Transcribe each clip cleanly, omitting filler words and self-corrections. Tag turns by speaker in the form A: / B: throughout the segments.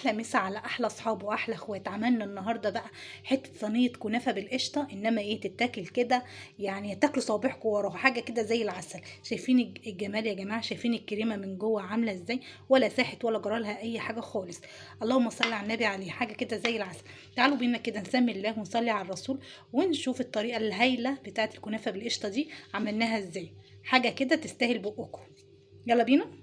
A: احلى مسا على احلى اصحاب واحلى اخوات. عملنا النهارده بقى حته صينيه كنافه بالقشطه، انما ايه تتاكل كده، يعني تاكلوا صوابعكم وراها، حاجه كده زي العسل. شايفين الجمال يا جماعه؟ شايفين الكريمه من جوه عامله ازاي؟ ولا ساحت ولا جرالها اي حاجه خالص. اللهم صل على النبي عليه، حاجه كده زي العسل. تعالوا بينا كده نسمي الله ونصلي على الرسول ونشوف الطريقه الهايله بتاعه الكنافه بالقشطه دي عملناها ازاي. حاجه كده تستاهل بقكم. يلا بينا.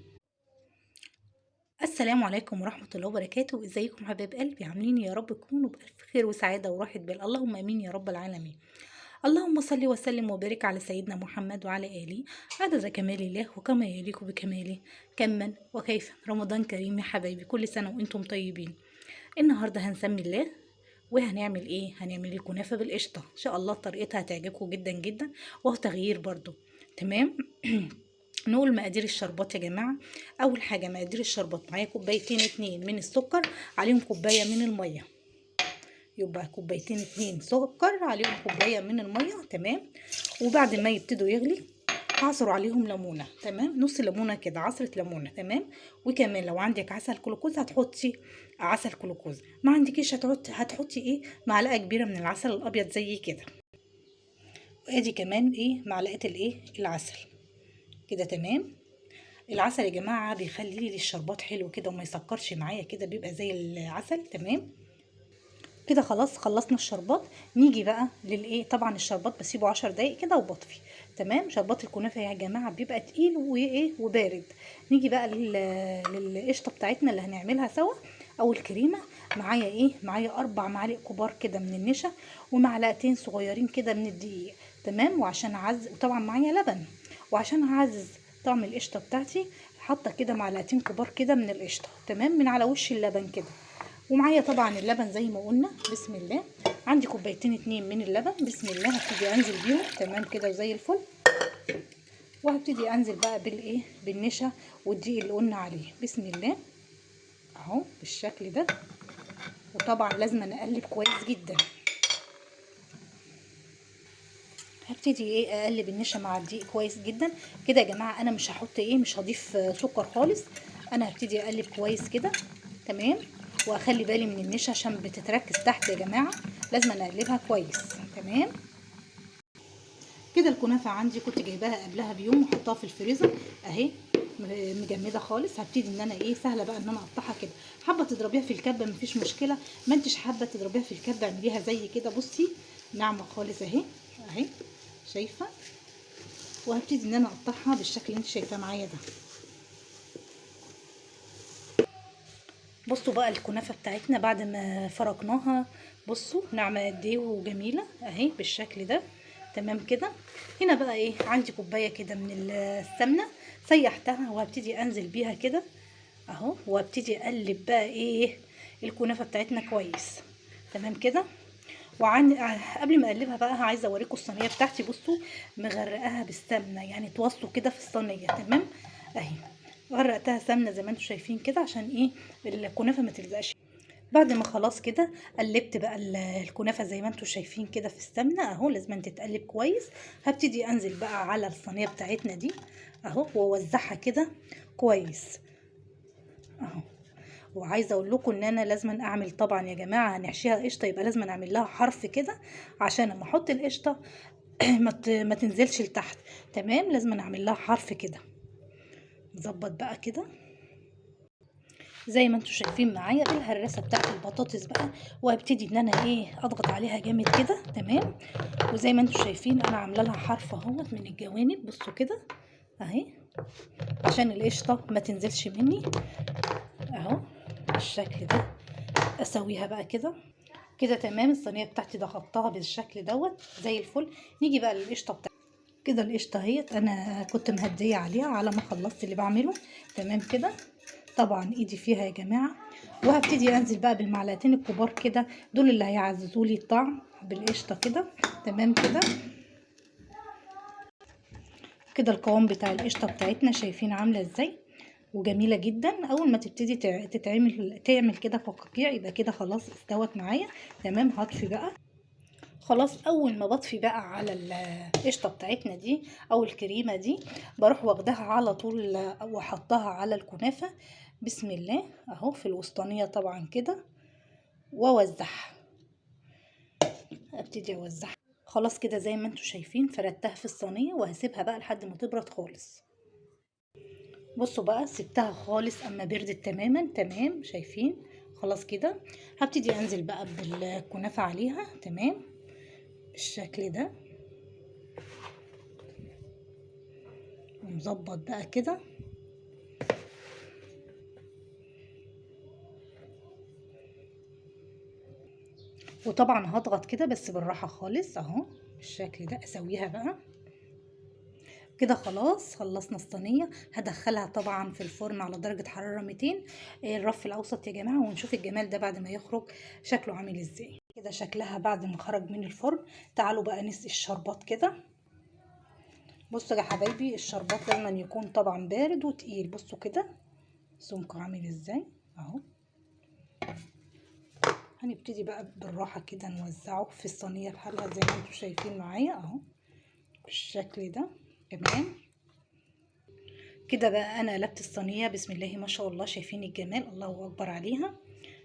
A: السلام عليكم ورحمة الله وبركاته. ازيكم حبايب قلبي؟ عاملين يا رب تكونوا بألف خير وسعادة وراحة بال. اللهم امين يا رب العالمين. اللهم صل وسلم وبارك على سيدنا محمد وعلى آله عدد كمال الله وكما يليق بكماله. كما وكيف. رمضان كريم يا حبايبي، كل سنة وانتم طيبين. النهاردة هنسمي الله وهنعمل ايه؟ هنعمل الكنافة بالقشطة ان شاء الله. طريقتها هتعجبكم جدا جدا، وهو تغيير برضو. تمام. نقول مقادير الشربات يا جماعه. اول حاجه مقادير الشربات: معايا كوبايتين اتنين من السكر، عليهم كوبايه من الميه. يبقى كوبايتين اتنين سكر عليهم كوبايه من الميه. تمام. وبعد ما يبتدوا يغلي هعصر عليهم ليمونه. تمام، نص ليمونه كده، عصره ليمونه. تمام. وكمان لو عندك عسل كلوكوز هتحطي عسل كلوكوز، ما عندكيش هتحطي ايه، معلقه كبيره من العسل الابيض زي كده. وادي كمان ايه، معلقه الايه العسل كده. تمام. العسل يا جماعه بيخلي لي الشربات حلو كده وما يسكرش معايا كده، بيبقى زي العسل. تمام كده. خلاص خلصنا الشربات. نيجي بقى للايه. طبعا الشربات بسيبه 10 دقايق كده وبطفي. تمام. شربات الكنافه يا جماعه بيبقى تقيل وايه وبارد. نيجي بقى للقشطه بتاعتنا اللي هنعملها سوا او الكريمه. معايا ايه؟ معايا 4 معالق كبار كده من النشا، ومعلقتين صغيرين كده من الدقيق. تمام. وعشان اعزز، وطبعا معايا لبن، وعشان اعزز طعم القشطه بتاعتي حاطه كده معلقتين كبار كده من القشطه. تمام، من على وش اللبن كده. ومعايا طبعا اللبن زي ما قلنا. بسم الله. عندي كوبايتين اتنين من اللبن. بسم الله. هبتدي انزل بيهم. تمام كده وزي الفل. وهبتدي انزل بقى بالايه، بالنشا والدقيق اللي قلنا عليه. بسم الله. اهو بالشكل ده. وطبعا لازم نقلب كويس جدا. هبتدي ايه، اقلب النشا مع الدقيق كويس جدا كده يا جماعه. انا مش هحط ايه، مش هضيف سكر خالص. انا هبتدي اقلب كويس كده. تمام. واخلي بالي من النشا عشان بتتركز تحت يا جماعه، لازم اقلبها كويس. تمام كده. الكنافه عندي كنت جايباها قبلها بيوم وحطها في الفريزر اهي، مجمده خالص. هبتدي ان انا ايه، سهله بقى ان انا اقطعها كده. حابه تضربيها في الكبه مفيش مشكله، ما انتش حابه تضربيها في الكبه اعمليها زي كده. بصي ناعمه خالص اهي اهي، شايفه؟ وهبتدي ان انا اقطعها بالشكل اللي انت شايفاه معايا ده. بصوا بقى الكنافه بتاعتنا بعد ما فرقناها، بصوا ناعمه قد ايه وجميله اهي بالشكل ده. تمام كده. هنا بقى ايه، عندي كوبايه كده من السمنه سيحتها وهبتدي انزل بيها كده اهو. وهبتدي اقلب بقى ايه الكنافه بتاعتنا كويس. تمام كده. قبل ما اقلبها بقى عايزه اوريكم الصينيه بتاعتي. بصوا مغرقاها بالسمنه، يعني توصوا كده في الصينيه. تمام اهي، غرقتها سمنه زي ما انتم شايفين كده عشان ايه، الكنافه ما تلزقش. بعد ما خلاص كده قلبت بقى الكنافه زي ما انتم شايفين كده في السمنه اهو، لازم تتقلب كويس. هبتدي انزل بقى على الصينيه بتاعتنا دي اهو واوزعها كده كويس اهو. وعايزه اقول لكم ان انا لازم اعمل، طبعا يا جماعه هنحشيها قشطه يبقى لازم اعمل لها حرف كده عشان لما احط القشطه ما تنزلش لتحت. تمام، لازم اعمل لها حرف كده. نظبط بقى كده زي ما انتم شايفين معايا الهراسه بتاعت البطاطس بقى، وهبتدي ان انا ايه اضغط عليها جامد كده. تمام. وزي ما انتم شايفين انا عامله لها حرف اهوت من الجوانب. بصوا كده اهي عشان القشطه ما تنزلش مني اهو بالشكل ده. اسويها بقى كده كده. تمام. الصينيه بتاعتي ضغطتها بالشكل دوت زي الفل. نيجي بقى للقشطه بتاعتي كده. القشطه اهيت انا كنت مهديه عليها على ما خلصت اللي بعمله. تمام كده. طبعا ايدي فيها يا جماعه. وهبتدي انزل بقى بالمعلقتين الكبار كده، دول اللي هيعززوا لي الطعم بالقشطه كده. تمام كده. كده القوام بتاع القشطه بتاعتنا شايفين عامله ازاي وجميله جدا. اول ما تبتدي تعمل كده فقاقيع يبقى كده خلاص استوت معايا. تمام. هطفي بقى. خلاص اول ما بطفي بقى على القشطه بتاعتنا دي او الكريمه دي، بروح واخداها على طول واحطها على الكنافه بسم الله اهو في الوسطانية طبعا كده، واوزعها، ابتدي اوزعها. خلاص كده زي ما انتوا شايفين فردتها في الصينية، وهسيبها بقى لحد ما تبرد خالص. بصوا بقى سبتها خالص اما بردت تماما تمام، شايفين؟ خلاص كده هبتدي انزل بقى بالكنافة عليها، تمام، بالشكل ده، ونظبط بقى كده. وطبعا هضغط كده بس بالراحة خالص اهو، بالشكل ده اسويها بقى كده. خلاص خلصنا الصينية، هدخلها طبعا في الفرن على درجة حرارة 200، الرف الأوسط يا جماعة، ونشوف الجمال ده بعد ما يخرج شكله عامل ازاي. كده شكلها بعد ما خرج من الفرن. تعالوا بقى نسقي الشربات كده. بصوا يا حبايبي الشربات لازم يكون طبعا بارد وتقيل. بصوا كده سمكه عامل ازاي اهو. هنبتدي بقى بالراحة كده نوزعه في الصينية بحالها زي ما انتم شايفين معايا اهو، بالشكل ده. تمام كده بقى انا قلبت الصينيه، بسم الله ما شاء الله، شايفين الجمال؟ الله اكبر عليها،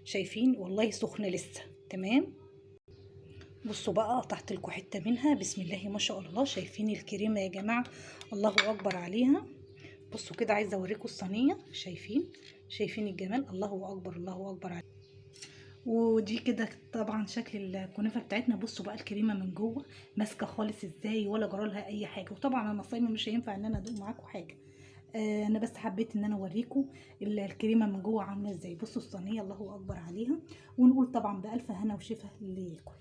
A: شايفين؟ والله سخنه لسه. تمام بصوا بقى قطعت لكم حته منها، بسم الله ما شاء الله، شايفين الكريمه يا جماعه؟ الله اكبر عليها. بصوا كده عايزه اوريكم الصينيه، شايفين؟ شايفين الجمال؟ الله اكبر الله اكبر عليها. ودي كده طبعا شكل الكنافه بتاعتنا. بصوا بقى الكريمه من جوه ماسكه خالص ازاي، ولا جرالها اي حاجه. وطبعا انا صايمه مش هينفع ان انا ادوق معاكم حاجه، انا بس حبيت ان انا اوريكم الكريمه من جوه عامله ازاي. بصوا الصينيه الله اكبر عليها. ونقول طبعا بالف هنا وشفا اللي ياكل.